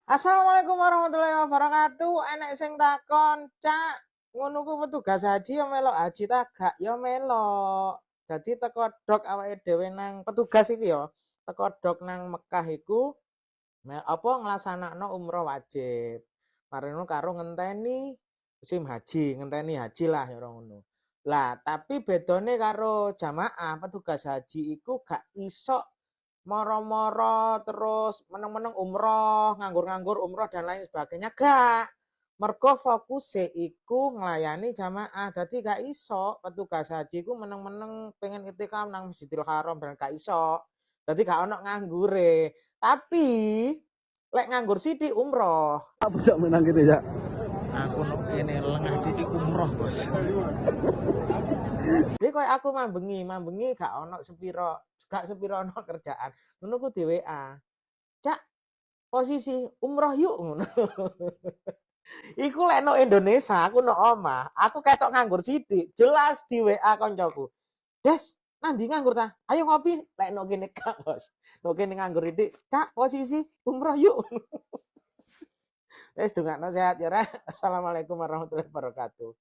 Assalamualaikum warahmatullahi wabarakatuh. Enek sing takon, Cak, ngono ku petugas haji ya melok haji ta gak? Ya melok. Jadi teko dok awake dhewe nang petugas iki ya. Teko dok nang Mekah iku apa nglasanakno umroh wajib. Marino karo ngenteni musim haji, ngenteni haji lah ya ngono. Lah, tapi bedone karo jamaah petugas haji iku gak iso moro-moro terus meneng-meneng umroh, nganggur-nganggur umroh dan lain sebagainya. Gak. Mergo fokuse iku nglayani jamaah. Dadi gak iso petugas haji ku meneng-meneng pengen itikaf nang Masjidil Haram dan gak iso. Dadi gak ono nganggure. Tapi lek nganggur sithik umroh. Apa bisa menang gitu ya? Aku nok kene lengah titik umroh, Bos. Jadi koyo aku mambengi gak ono sepiro ono kerjaan. Ngono ku di WA. Cak, posisi umroh yuk ngono. Iku lek no Indonesia, aku no omah, aku ketok nganggur sithik, jelas di WA koncoku. Des, nanti nganggur ta? Ayo ngopi, lek no kene gak, Bos. No kene nganggur sithik, Cak, posisi umroh yuk. Wis dongakno sehat ya, Ra. Assalamualaikum warahmatullahi wabarakatuh.